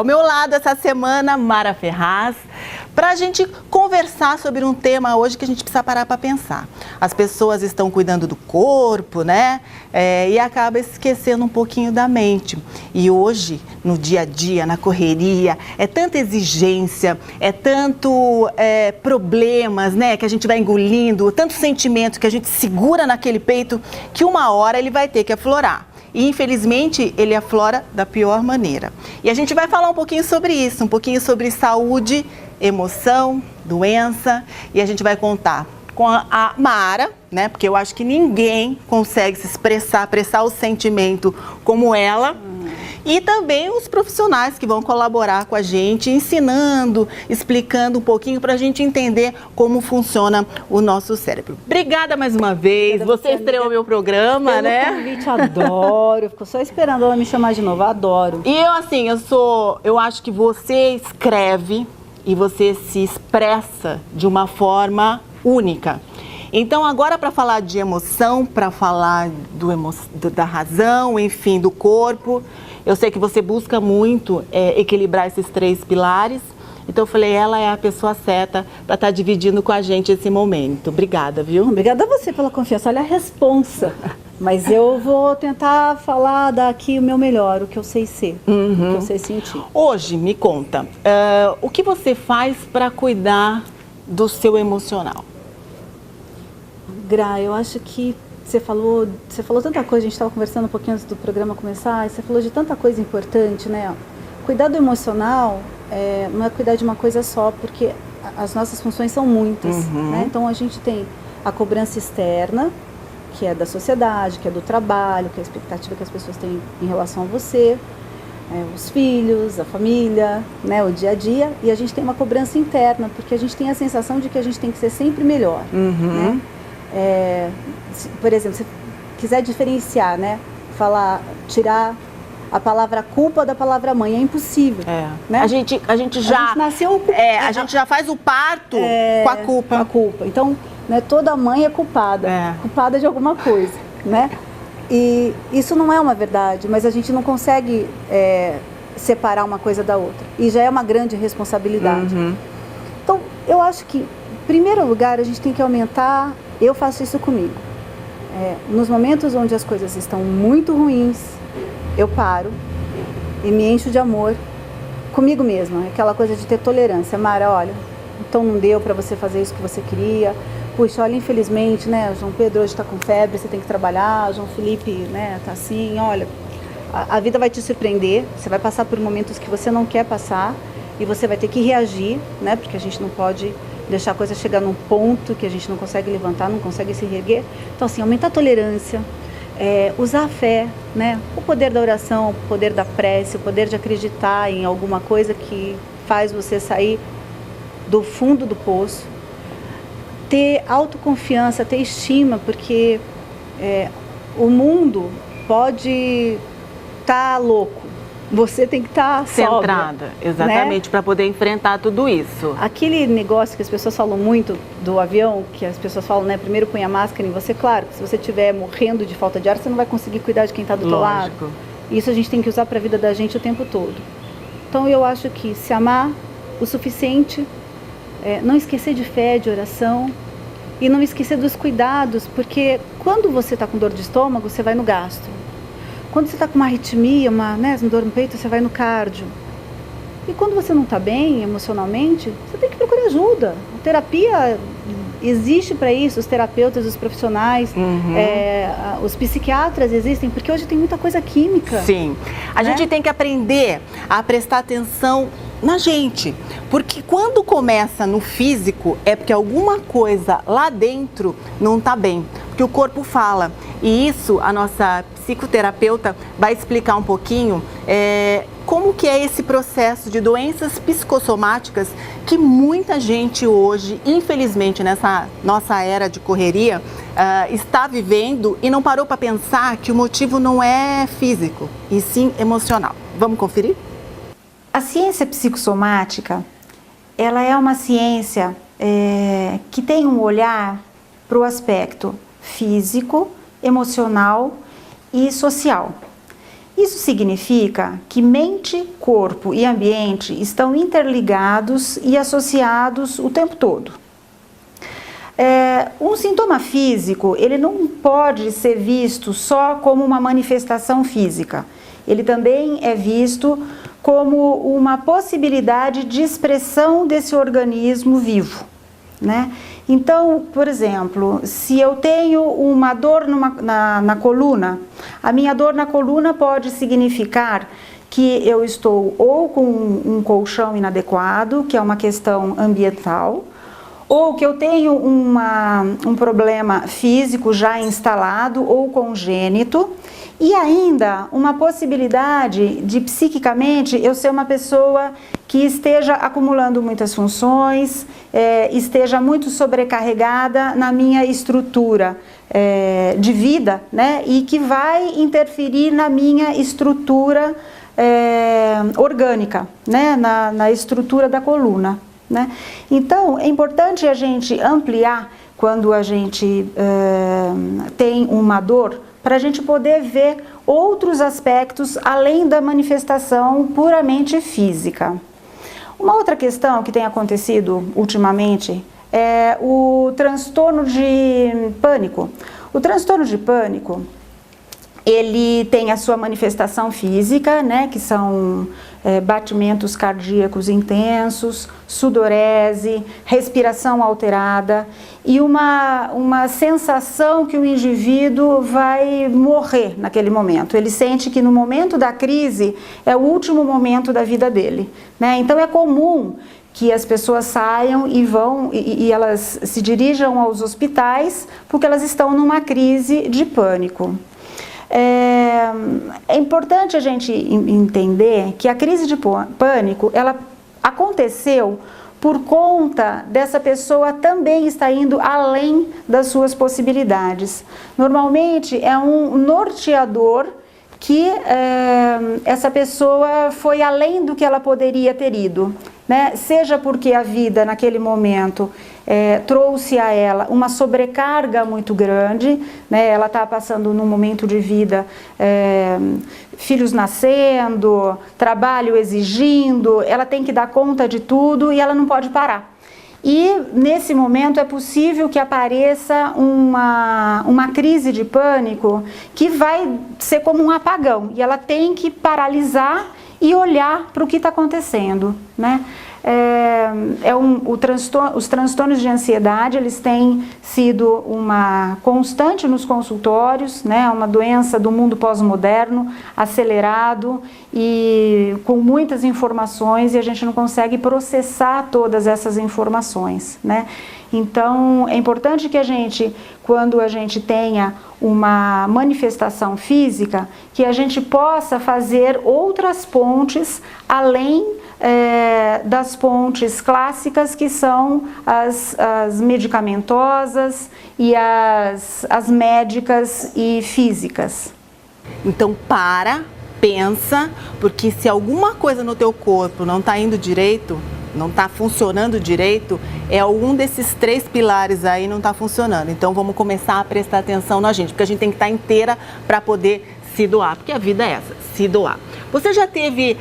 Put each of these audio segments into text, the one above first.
Ao meu lado essa semana, Mara Ferraz, para a gente conversar sobre um tema hoje que a gente precisa parar para pensar. As pessoas estão cuidando do corpo, né? E acaba esquecendo um pouquinho da mente. E hoje, no dia a dia, na correria, é tanta exigência, é tanto problemas, né? Que a gente vai engolindo, tanto sentimento que a gente segura naquele peito, que uma hora ele vai ter que aflorar. E, infelizmente, ele aflora da pior maneira. E a gente vai falar um pouquinho sobre isso, um pouquinho sobre saúde, emoção, doença. E a gente vai contar com a Mara, né? Porque eu acho que ninguém consegue se expressar o sentimento como ela. E também os profissionais que vão colaborar com a gente, ensinando, explicando um pouquinho para a gente entender como funciona o nosso cérebro. Obrigada mais uma vez. Você estreou meu programa, né? Pelo convite, adoro. Fico só esperando ela me chamar de novo, adoro. E eu, assim, eu acho que você escreve e você se expressa de uma forma única. Então, agora para falar de emoção, para falar da razão, enfim, do corpo, eu sei que você busca muito equilibrar esses 3 pilares. Então, eu falei, ela é a pessoa certa para estar dividindo com a gente esse momento. Obrigada, viu? Obrigada a você pela confiança. Olha a responsa. Mas eu vou tentar falar daqui o meu melhor, o que eu sei ser, o que eu sei sentir. Hoje, me conta, o que você faz para cuidar do seu emocional? Gra, eu acho que você falou tanta coisa, a gente estava conversando um pouquinho antes do programa começar, e você falou de tanta coisa importante, né? Cuidar do emocional não é cuidar de uma coisa só, porque as nossas funções são muitas, né? Então a gente tem a cobrança externa, que é da sociedade, que é do trabalho, que é a expectativa que as pessoas têm em relação a você, os filhos, a família, né, o dia a dia, e a gente tem uma cobrança interna, porque a gente tem a sensação de que a gente tem que ser sempre melhor, né? Por exemplo, se quiser diferenciar, né, tirar a palavra culpa da palavra mãe, é impossível. Né? A gente já nasceu a gente já faz o parto com a culpa. Com a culpa. Então, né, toda mãe é culpada, culpada de alguma coisa, né? E isso não é uma verdade, mas a gente não consegue separar uma coisa da outra. E já é uma grande responsabilidade. Então, eu acho que, em primeiro lugar, a gente tem que aumentar. Eu faço isso comigo. Nos momentos onde as coisas estão muito ruins, eu paro e me encho de amor comigo mesma. Aquela coisa de ter tolerância. Mara, olha, então não deu para você fazer isso que você queria. Puxa, olha, infelizmente, né, João Pedro hoje está com febre, você tem que trabalhar. João Felipe, né, tá assim. Olha, a vida vai te surpreender. Você vai passar por momentos que você não quer passar e você vai ter que reagir, né, porque a gente não pode deixar a coisa chegar num ponto que a gente não consegue levantar, não consegue se reerguer. Então, assim, aumentar a tolerância, usar a fé, né? O poder da oração, o poder da prece, o poder de acreditar em alguma coisa que faz você sair do fundo do poço. Ter autoconfiança, ter estima, porque o mundo pode estar louco. Você tem que estar centrada, exatamente, né? Para poder enfrentar tudo isso. Aquele negócio que as pessoas falam muito do avião, que as pessoas falam, né? Primeiro põe a máscara em você, claro, que se você estiver morrendo de falta de ar, você não vai conseguir cuidar de quem está do teu lado. Isso a gente tem que usar para a vida da gente o tempo todo. Então eu acho que se amar o suficiente, não esquecer de fé, de oração, e não esquecer dos cuidados, porque quando você está com dor de estômago, você vai no gastro. Quando você está com uma arritmia, uma dor no peito, você vai no cardio. E quando você não está bem emocionalmente, você tem que procurar ajuda. A terapia existe para isso, os terapeutas, os profissionais, os psiquiatras existem, porque hoje tem muita coisa química. Sim, a gente tem que aprender a prestar atenção na gente, porque quando começa no físico é porque alguma coisa lá dentro não está bem, porque o corpo fala. E isso a nossa psicoterapeuta vai explicar um pouquinho como que é esse processo de doenças psicossomáticas que muita gente hoje, infelizmente nessa nossa era de correria, está vivendo e não parou para pensar que o motivo não é físico, e sim emocional. Vamos conferir? A ciência psicossomática, ela é uma ciência que tem um olhar para o aspecto físico, emocional e social. Isso significa que mente, corpo e ambiente estão interligados e associados o tempo todo. Um sintoma físico, ele não pode ser visto só como uma manifestação física. Ele também é visto como uma possibilidade de expressão desse organismo vivo, né? Então, por exemplo, se eu tenho uma dor na coluna, a minha dor na coluna pode significar que eu estou ou com um colchão inadequado, que é uma questão ambiental, ou que eu tenho um problema físico já instalado ou congênito, e ainda uma possibilidade de psiquicamente eu ser uma pessoa que esteja acumulando muitas funções, esteja muito sobrecarregada na minha estrutura de vida, né? E que vai interferir na minha estrutura orgânica, né? Na estrutura da coluna, né? Então, é importante a gente ampliar quando a gente tem uma dor, para a gente poder ver outros aspectos além da manifestação puramente física. Uma outra questão que tem acontecido ultimamente é o transtorno de pânico. O transtorno de pânico, ele tem a sua manifestação física, né, que são batimentos cardíacos intensos, sudorese, respiração alterada e uma sensação que o indivíduo vai morrer naquele momento. Ele sente que no momento da crise é o último momento da vida dele, né? Então é comum que as pessoas saiam e vão e elas se dirijam aos hospitais porque elas estão numa crise de pânico. É importante a gente entender que a crise de pânico, ela aconteceu por conta dessa pessoa também estar indo além das suas possibilidades. Normalmente é um norteador que essa pessoa foi além do que ela poderia ter ido, né? Seja porque a vida naquele momento trouxe a ela uma sobrecarga muito grande, né? Ela está passando num momento de vida, filhos nascendo, trabalho exigindo, ela tem que dar conta de tudo e ela não pode parar. E nesse momento é possível que apareça uma crise de pânico que vai ser como um apagão e ela tem que paralisar e olhar para o que está acontecendo, né? Os transtornos de ansiedade, eles têm sido uma constante nos consultórios, né? Uma doença do mundo pós-moderno, acelerado e com muitas informações e a gente não consegue processar todas essas informações, né? Então, é importante que a gente, quando a gente tenha uma manifestação física, que a gente possa fazer outras pontes além das pontes clássicas, que são as medicamentosas e as médicas e físicas. Então, pensa, porque se alguma coisa no teu corpo não está indo direito, não está funcionando direito, algum desses 3 pilares aí não está funcionando. Então vamos começar a prestar atenção na gente, porque a gente tem que estar inteira para poder se doar, porque a vida é essa, se doar. Você já teve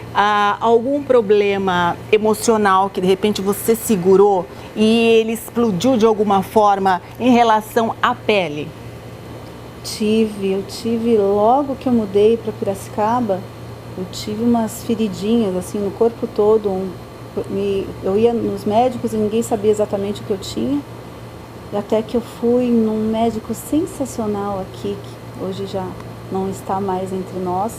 algum problema emocional que de repente você segurou e ele explodiu de alguma forma em relação à pele? Eu tive logo que eu mudei para Piracicaba, eu tive umas feridinhas assim no corpo todo, eu ia nos médicos e ninguém sabia exatamente o que eu tinha, e até que eu fui num médico sensacional aqui, que hoje já não está mais entre nós,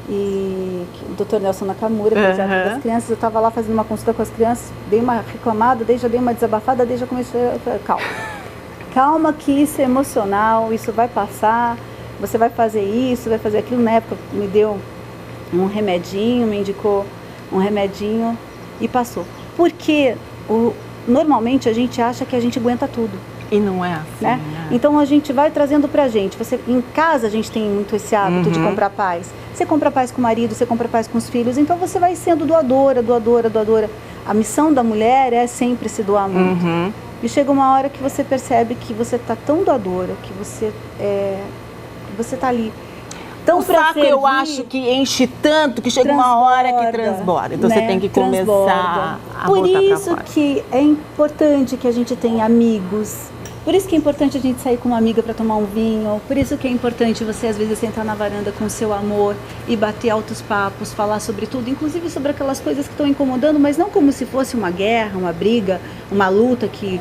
e o Dr. Nelson Nakamura, pediatra das crianças. Eu estava lá fazendo uma consulta com as crianças, dei uma reclamada, já dei uma desabafada, já comecei a calma que isso é emocional, isso vai passar, você vai fazer isso, vai fazer aquilo. Na época me deu um remedinho, me indicou um remedinho e passou. Porque normalmente a gente acha que a gente aguenta tudo. E não é assim, né? Então a gente vai trazendo pra gente. Em casa a gente tem muito esse hábito de comprar paz. Você compra paz com o marido, você compra paz com os filhos, então você vai sendo doadora. A missão da mulher é sempre se doar muito. E chega uma hora que você percebe que você está tão doadora, que você está ali. Então, o saco eu acho que enche tanto que chega uma hora que transborda. Então, você tem que começar a Por botar pra isso fora. que é importante que a gente tenha amigos. Por isso que é importante a gente sair com uma amiga para tomar um vinho. Por isso que é importante você, às vezes, sentar na varanda com o seu amor e bater altos papos, falar sobre tudo, inclusive sobre aquelas coisas que estão incomodando, mas não como se fosse uma guerra, uma briga, uma luta que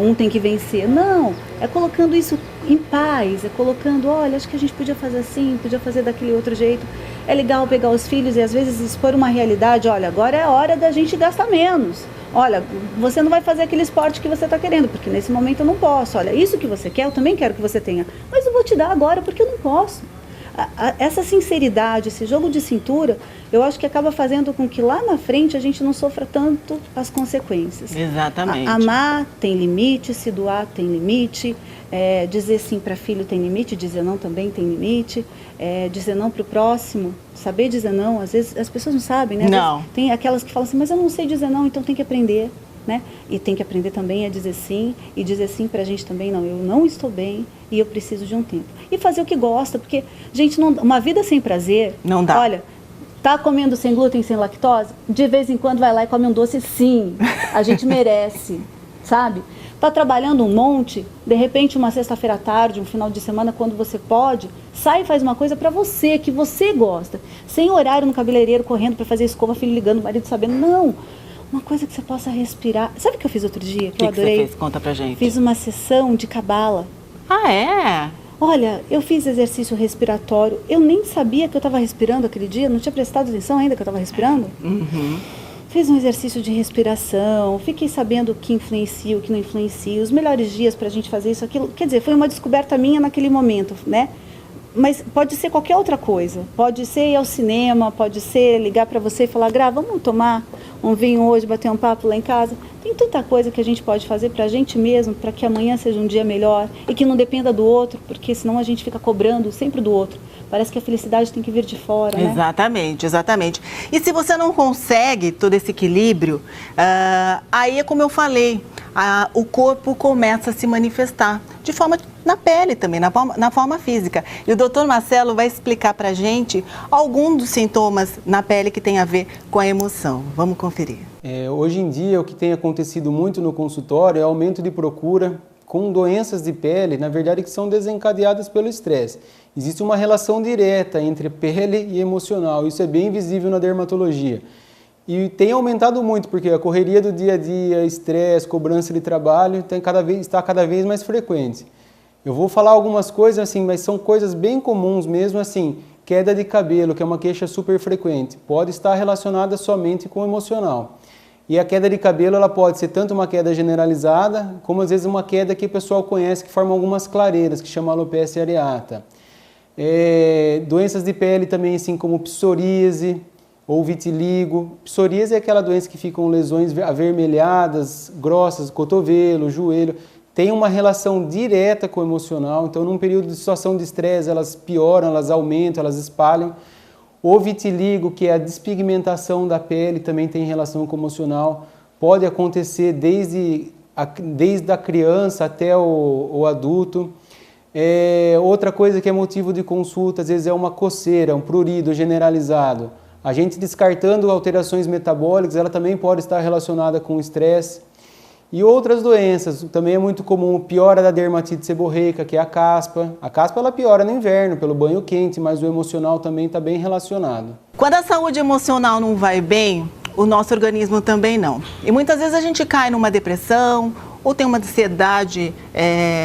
um tem que vencer. Não, é colocando isso em paz, é colocando, olha, acho que a gente podia fazer assim, podia fazer daquele outro jeito. É legal pegar os filhos e, às vezes, expor uma realidade. Olha, agora é a hora da gente gastar menos. Olha, você não vai fazer aquele esporte que você está querendo, porque nesse momento eu não posso. Olha, isso que você quer, eu também quero que você tenha. Mas eu vou te dar agora porque eu não posso. Essa sinceridade, esse jogo de cintura, eu acho que acaba fazendo com que lá na frente a gente não sofra tanto as consequências. Exatamente. Amar tem limite, se doar tem limite, dizer sim para filho tem limite, dizer não também tem limite, dizer não para o próximo, saber dizer não, às vezes as pessoas não sabem, né? Às não. vezes tem aquelas que falam assim, mas eu não sei dizer não, então tem que aprender. Né? E tem que aprender também a dizer sim, e dizer sim pra gente também, não, eu não estou bem e eu preciso de um tempo. E fazer o que gosta, porque, gente, uma vida sem prazer, não dá. Olha, tá comendo sem glúten, sem lactose, de vez em quando vai lá e come um doce, sim, a gente merece, sabe? Tá trabalhando um monte, de repente uma sexta-feira à tarde, um final de semana, quando você pode, sai e faz uma coisa pra você, que você gosta, sem horário no cabeleireiro, correndo pra fazer escova, filho ligando, marido sabendo, não. Uma coisa que você possa respirar. Sabe o que eu fiz outro dia? Que eu adorei? Que você fez? Conta pra gente. Fiz uma sessão de cabala. Ah, é? Olha, eu fiz exercício respiratório. Eu nem sabia que eu estava respirando aquele dia. Não tinha prestado atenção ainda que eu estava respirando. Uhum. Fiz um exercício de respiração. Fiquei sabendo o que influencia, o que não influencia. Os melhores dias pra gente fazer isso, aquilo. Quer dizer, foi uma descoberta minha naquele momento, né? Mas pode ser qualquer outra coisa. Pode ser ir ao cinema, pode ser ligar para você e falar, Gra, vamos tomar um vinho hoje, bater um papo lá em casa. Tem tanta coisa que a gente pode fazer para a gente mesmo, para que amanhã seja um dia melhor e que não dependa do outro, porque senão a gente fica cobrando sempre do outro. Parece que a felicidade tem que vir de fora, né? Exatamente, exatamente. E se você não consegue todo esse equilíbrio, aí é como eu falei, o corpo começa a se manifestar de forma na pele também, na forma física. E o Dr. Marcelo vai explicar pra gente alguns dos sintomas na pele que tem a ver com a emoção. Vamos conferir. Hoje em dia, o que tem acontecido muito no consultório é o aumento de procura com doenças de pele, na verdade, que são desencadeadas pelo estresse. Existe uma relação direta entre pele e emocional, isso é bem visível na dermatologia. E tem aumentado muito, porque a correria do dia a dia, estresse, cobrança de trabalho, está cada vez mais frequente. Eu vou falar algumas coisas assim, mas são coisas bem comuns mesmo, assim, queda de cabelo, que é uma queixa super frequente, pode estar relacionada somente com o emocional. E a queda de cabelo, ela pode ser tanto uma queda generalizada, como às vezes uma queda que o pessoal conhece, que forma algumas clareiras, que chama alopecia areata. Doenças de pele também, assim como psoríase ou vitiligo. Psoríase é aquela doença que ficam lesões avermelhadas, grossas, cotovelo, joelho. Tem uma relação direta com o emocional, então num período de situação de estresse elas pioram, elas aumentam, elas espalham. O vitiligo, que é a despigmentação da pele, também tem relação com o emocional. Pode acontecer desde a criança até o adulto. Outra coisa que é motivo de consulta, às vezes é uma coceira, um prurido generalizado. A gente descartando alterações metabólicas, ela também pode estar relacionada com o estresse. E outras doenças, também é muito comum, piora da dermatite seborreica, que é a caspa. A caspa ela piora no inverno, pelo banho quente, mas o emocional também está bem relacionado. Quando a saúde emocional não vai bem, o nosso organismo também não. E muitas vezes a gente cai numa depressão, ou tem uma ansiedade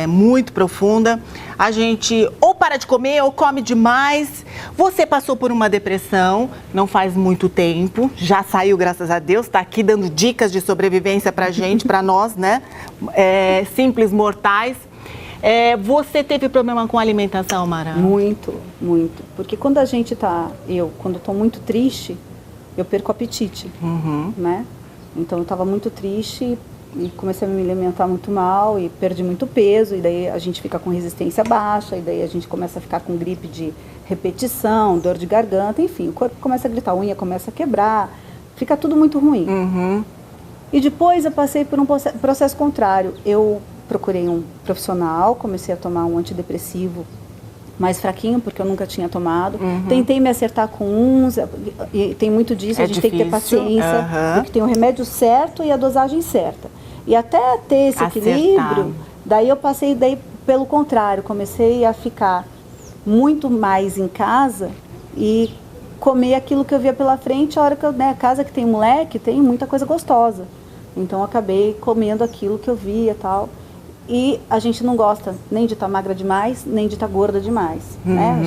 muito profunda, a gente ou para de comer ou come demais. Você passou por uma depressão não faz muito tempo, já saiu, graças a Deus, está aqui dando dicas de sobrevivência pra gente, pra nós, né? Simples mortais. Você teve problema com a alimentação, Mara? Muito, muito. Porque quando a gente quando estou muito triste, eu perco o apetite, né? Então eu estava muito triste e comecei a me alimentar muito mal e perdi muito peso, e daí a gente fica com resistência baixa, e daí a gente começa a ficar com gripe de repetição, dor de garganta, enfim, o corpo começa a gritar, a unha começa a quebrar, fica tudo muito ruim. E depois eu passei por um processo contrário. Eu procurei um profissional, comecei a tomar um antidepressivo mais fraquinho, porque eu nunca tinha tomado. Tentei me acertar com uns, e tem muito disso, a gente tem que ter paciência, porque tem o remédio certo e a dosagem certa. E até ter esse equilíbrio, daí eu passei pelo contrário, comecei a ficar muito mais em casa e comer aquilo que eu via pela frente, a hora que eu, né, casa que tem moleque, tem muita coisa gostosa. Então eu acabei comendo aquilo que eu via e tal. E a gente não gosta nem de estar magra demais, nem de estar gorda demais, né?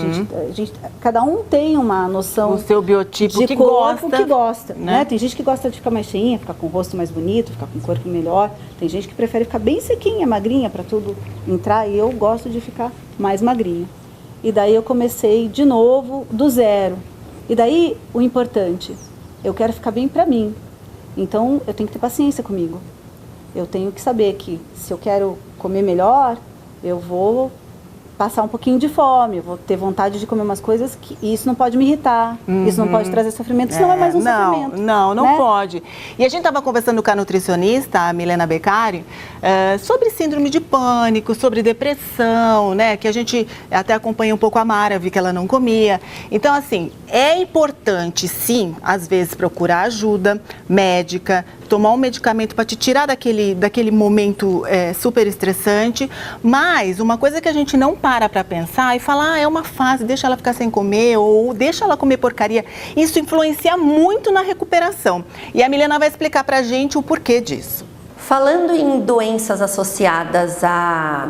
A gente, cada um tem uma noção o seu biotipo de que corpo gosta, que gosta, né? Tem gente que gosta de ficar mais cheinha, ficar com o rosto mais bonito, ficar com o corpo melhor. Tem gente que prefere ficar bem sequinha, magrinha, para tudo entrar. E eu gosto de ficar mais magrinha. E daí eu comecei de novo, do zero. E daí, o importante, eu quero ficar bem para mim. Então, eu tenho que ter paciência comigo. Eu tenho que saber que se eu quero comer melhor, eu vou passar um pouquinho de fome, eu vou ter vontade de comer umas coisas que isso não pode me irritar, isso não pode trazer sofrimento, senão é mais um sofrimento. Não né? pode. E a gente estava conversando com a nutricionista, a Milena Beccari, sobre síndrome de pânico, sobre depressão, né? Que a gente até acompanha um pouco a Mara, vi que ela não comia. Então, assim, é importante, sim, às vezes procurar ajuda médica, tomar um medicamento para te tirar daquele momento super estressante, mas uma coisa que a gente não para pensar e falar, é uma fase, deixa ela ficar sem comer ou deixa ela comer porcaria, isso influencia muito na recuperação. E a Milena vai explicar pra gente o porquê disso. Falando em doenças associadas à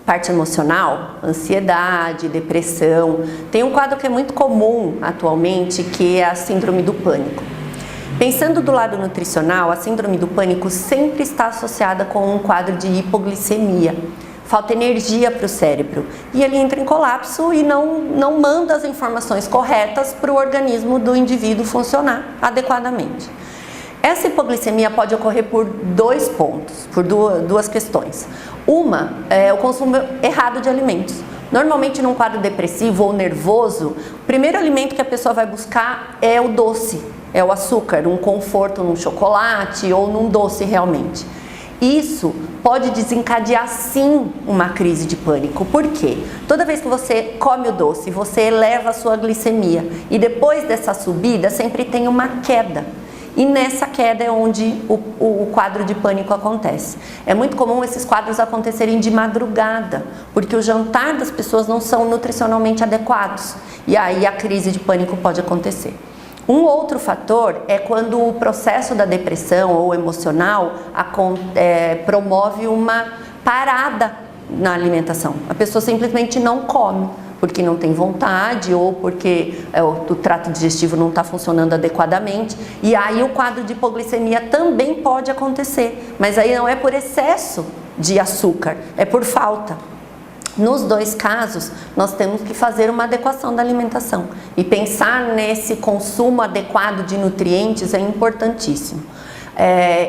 parte emocional, ansiedade, depressão, tem um quadro que é muito comum atualmente, que é a síndrome do pânico. Pensando do lado nutricional, a síndrome do pânico sempre está associada com um quadro de hipoglicemia. Falta energia para o cérebro e ele entra em colapso e não manda as informações corretas para o organismo do indivíduo funcionar adequadamente. Essa hipoglicemia pode ocorrer por dois pontos, por duas questões. Uma é o consumo errado de alimentos. Normalmente num quadro depressivo ou nervoso, o primeiro alimento que a pessoa vai buscar é o doce, é o açúcar, um conforto num chocolate ou num doce realmente. Isso pode desencadear sim uma crise de pânico. Por quê? Toda vez que você come o doce, você eleva a sua glicemia e depois dessa subida sempre tem uma queda. E nessa queda é onde o quadro de pânico acontece. É muito comum esses quadros acontecerem de madrugada, porque o jantar das pessoas não são nutricionalmente adequados. E aí a crise de pânico pode acontecer. Um outro fator é quando o processo da depressão ou emocional promove uma parada na alimentação. A pessoa simplesmente não come, porque não tem vontade ou porque o trato digestivo não está funcionando adequadamente. E aí o quadro de hipoglicemia também pode acontecer, mas aí não é por excesso de açúcar, é por falta. Nos dois casos, nós temos que fazer uma adequação da alimentação e pensar nesse consumo adequado de nutrientes é importantíssimo.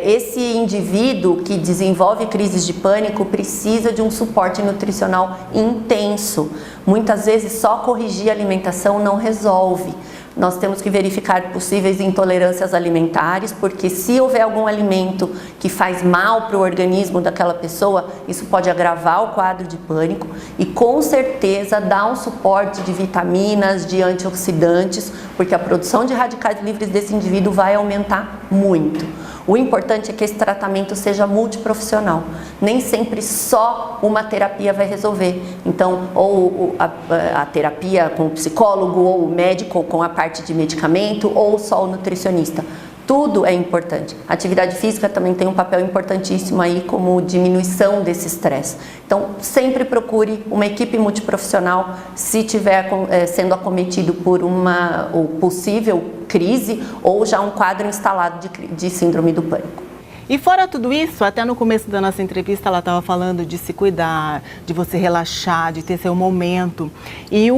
Esse indivíduo que desenvolve crises de pânico precisa de um suporte nutricional intenso. Muitas vezes só corrigir a alimentação não resolve. Nós temos que verificar possíveis intolerâncias alimentares, porque se houver algum alimento que faz mal para o organismo daquela pessoa, isso pode agravar o quadro de pânico e com certeza dar um suporte de vitaminas, de antioxidantes, porque a produção de radicais livres desse indivíduo vai aumentar muito. O importante é que esse tratamento seja multiprofissional. Nem sempre só uma terapia vai resolver. Então, ou a terapia com o psicólogo, ou o médico com a parte de medicamento, ou só o nutricionista. Tudo é importante. A atividade física também tem um papel importantíssimo aí como diminuição desse estresse. Então, sempre procure uma equipe multiprofissional se estiver sendo acometido por uma possível crise ou já um quadro instalado de síndrome do pânico. E fora tudo isso, até no começo da nossa entrevista ela estava falando de se cuidar, de você relaxar, de ter seu momento. E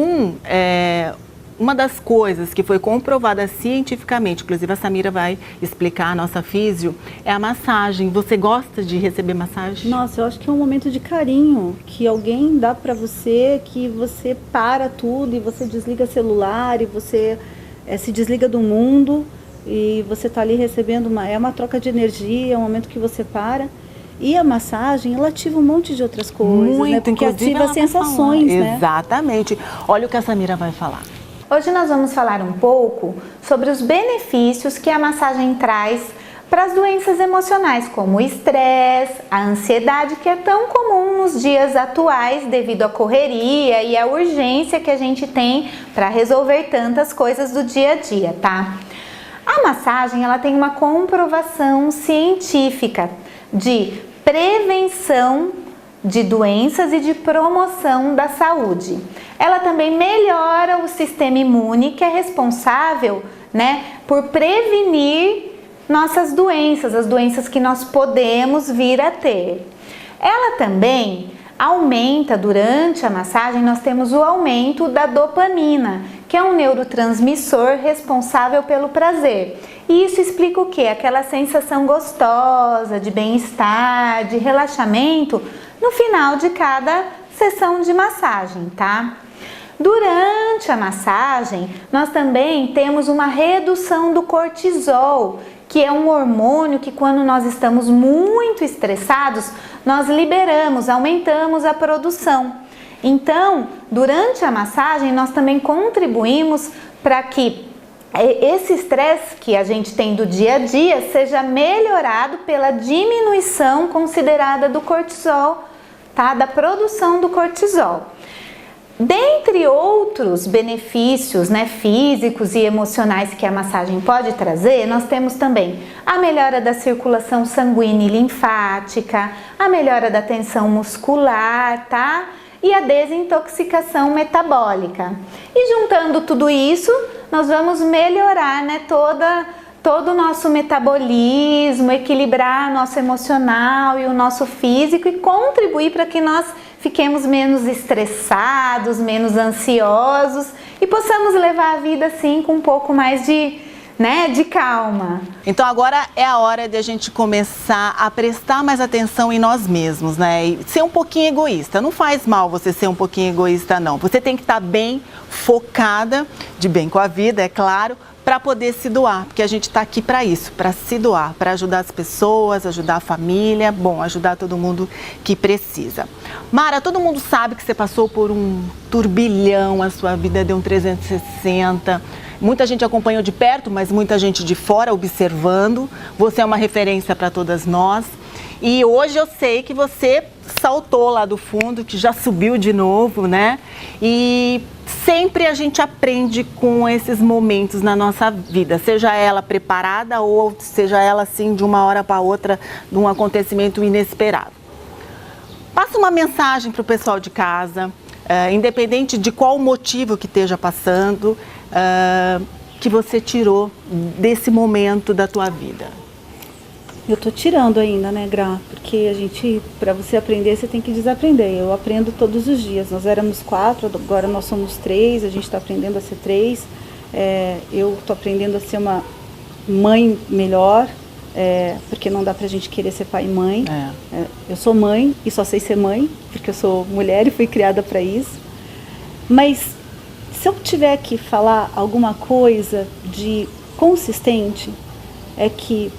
uma das coisas que foi comprovada cientificamente, inclusive a Samira vai explicar, a nossa físio, é a massagem. Você gosta de receber massagem? Nossa, eu acho que é um momento de carinho, que alguém dá pra você, que você para tudo e você desliga celular e você se desliga do mundo e você tá ali recebendo é uma troca de energia, é um momento que você para. E a massagem, ela ativa um monte de outras coisas, né? Porque ativa sensações, né? Exatamente. Olha o que a Samira vai falar. Hoje nós vamos falar um pouco sobre os benefícios que a massagem traz para as doenças emocionais, como o estresse, a ansiedade, que é tão comum nos dias atuais devido à correria e à urgência que a gente tem para resolver tantas coisas do dia a dia, tá? A massagem, ela tem uma comprovação científica de prevenção de doenças e de promoção da saúde. Ela também melhora o sistema imune, que é responsável, né, por prevenir nossas doenças, as doenças que nós podemos vir a ter. Ela também aumenta, durante a massagem, nós temos o aumento da dopamina, que é um neurotransmissor responsável pelo prazer. E isso explica o quê? Aquela sensação gostosa, de bem-estar, de relaxamento, no final de cada sessão de massagem, tá? Durante a massagem, nós também temos uma redução do cortisol, que é um hormônio que, quando nós estamos muito estressados, nós liberamos, aumentamos a produção. Então, durante a massagem, nós também contribuímos para que esse estresse que a gente tem do dia a dia seja melhorado pela diminuição considerada do cortisol, tá? Da produção do cortisol. Dentre outros benefícios, né, físicos e emocionais que a massagem pode trazer, nós temos também a melhora da circulação sanguínea e linfática, a melhora da tensão muscular, tá? E a desintoxicação metabólica. E juntando tudo isso, nós vamos melhorar, né, todo o nosso metabolismo, equilibrar nosso emocional e o nosso físico e contribuir para que nós fiquemos menos estressados, menos ansiosos e possamos levar a vida assim com um pouco mais de calma. Então agora é a hora de a gente começar a prestar mais atenção em nós mesmos, né? E ser um pouquinho egoísta. Não faz mal você ser um pouquinho egoísta, não. Você tem que estar bem focada, de bem com a vida, é claro, para poder se doar, porque a gente está aqui para isso, para se doar, para ajudar as pessoas, ajudar a família, bom, ajudar todo mundo que precisa. Mara, todo mundo sabe que você passou por um turbilhão, a sua vida deu um 360, muita gente acompanhou de perto, mas muita gente de fora observando, você é uma referência para todas nós. E hoje eu sei que você saltou lá do fundo, que já subiu de novo, né? E sempre a gente aprende com esses momentos na nossa vida, seja ela preparada ou seja ela assim de uma hora para outra, de um acontecimento inesperado. Passa uma mensagem para o pessoal de casa, independente de qual motivo que esteja passando, que você tirou desse momento da tua vida. Eu tô tirando ainda, né, Gra? Porque para você aprender, você tem que desaprender. Eu aprendo todos os dias. Nós éramos 4, agora nós somos 3, a gente está aprendendo a ser 3. Eu tô aprendendo a ser uma mãe melhor, porque não dá pra gente querer ser pai e mãe. Eu sou mãe e só sei ser mãe, porque eu sou mulher e fui criada para isso. Mas se eu tiver que falar alguma coisa de consistente, é que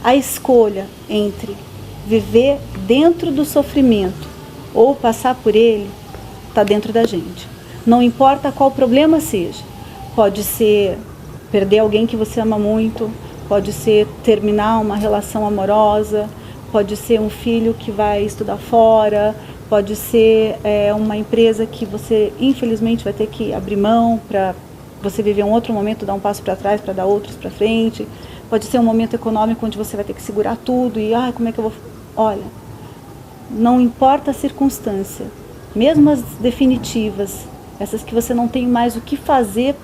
a escolha entre viver dentro do sofrimento ou passar por ele está dentro da gente. Não importa qual problema seja. Pode ser perder alguém que você ama muito, pode ser terminar uma relação amorosa, pode ser um filho que vai estudar fora, pode ser uma empresa que você infelizmente vai ter que abrir mão para você viver um outro momento, dar um passo para trás para dar outros para frente. Pode ser um momento econômico onde você vai ter que segurar tudo e, como é que eu vou... Olha, não importa a circunstância, mesmo as definitivas, essas que você não tem mais o que fazer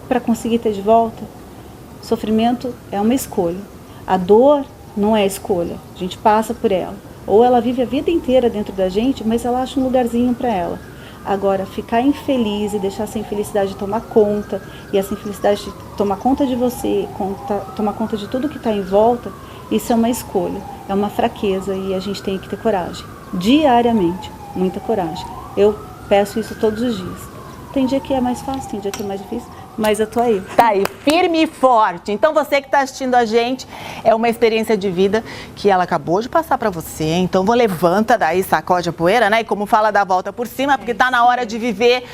para conseguir ter de volta, sofrimento é uma escolha. A dor não é escolha, a gente passa por ela. Ou ela vive a vida inteira dentro da gente, mas ela acha um lugarzinho para ela. Agora, ficar infeliz e deixar essa infelicidade tomar conta, e essa infelicidade tomar conta de você, tomar conta de tudo que está em volta, isso é uma escolha, é uma fraqueza e a gente tem que ter coragem, diariamente, muita coragem. Eu peço isso todos os dias. Tem dia que é mais fácil, tem dia que é mais difícil, mas eu tô aí. Tá aí. firme e forte. Então você que está assistindo a gente, é uma experiência de vida que ela acabou de passar para você. Então levanta daí, sacode a poeira, né? E como fala, dá a volta por cima, porque tá na hora de viver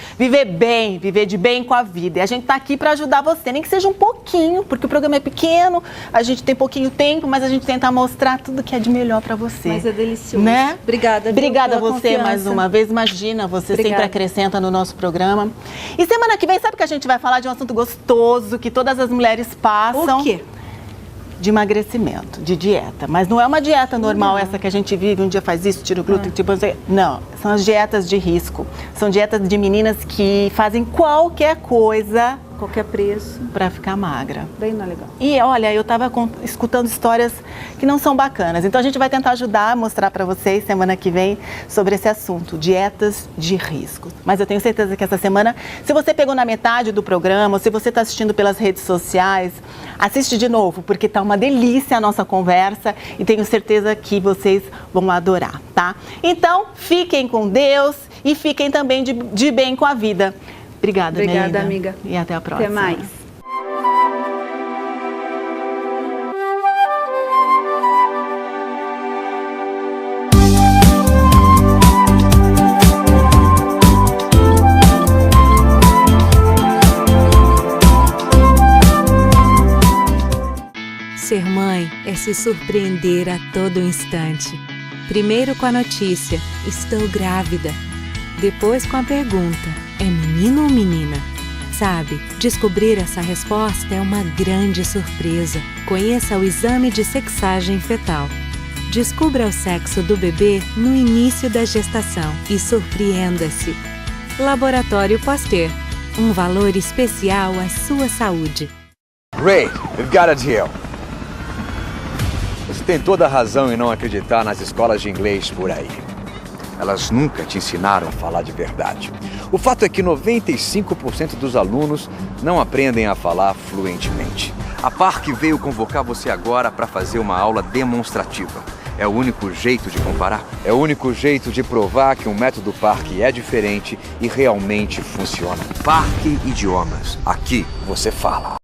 bem, viver de bem com a vida. E a gente tá aqui para ajudar você, nem que seja um pouquinho, porque o programa é pequeno, a gente tem pouquinho tempo, mas a gente tenta mostrar tudo que é de melhor para você. Mas é delicioso. Né? Obrigada. Obrigada a você confiança. mais uma vez. Imagina, você Obrigada. sempre acrescenta no nosso programa. E semana que vem, sabe que a gente vai falar de um assunto gostoso que todas as mulheres passam? O quê? De emagrecimento, de dieta. Mas não é uma dieta normal, essa que a gente vive, um dia faz isso, tira o glúten, tipo, não. São as dietas de risco. São dietas de meninas que fazem qualquer coisa, Qualquer preço. para ficar magra. Daí não é legal. E olha, eu estava escutando histórias que não são bacanas. Então a gente vai tentar ajudar, mostrar para vocês semana que vem sobre esse assunto, dietas de risco. Mas eu tenho certeza que essa semana, se você pegou na metade do programa, ou se você está assistindo pelas redes sociais, assiste de novo, porque tá uma delícia a nossa conversa e tenho certeza que vocês vão adorar, tá? Então, fiquem com Deus e fiquem também de bem com a vida. Obrigada, Obrigada, amiga. amiga. E até a próxima. Até mais. Ser mãe é se surpreender a todo instante. Primeiro com a notícia, estou grávida. Depois com a pergunta, é menino ou menina? Sabe, descobrir essa resposta é uma grande surpresa. Conheça o exame de sexagem fetal. Descubra o sexo do bebê no início da gestação e surpreenda-se. Laboratório Pasteur, um valor especial à sua saúde. Ray, we've got a deal. Você tem toda a razão em não acreditar nas escolas de inglês por aí. Elas nunca te ensinaram a falar de verdade. O fato é que 95% dos alunos não aprendem a falar fluentemente. A PARC veio convocar você agora para fazer uma aula demonstrativa. É o único jeito de comparar. É o único jeito de provar que um método PARC é diferente e realmente funciona. PARC Idiomas. Aqui você fala.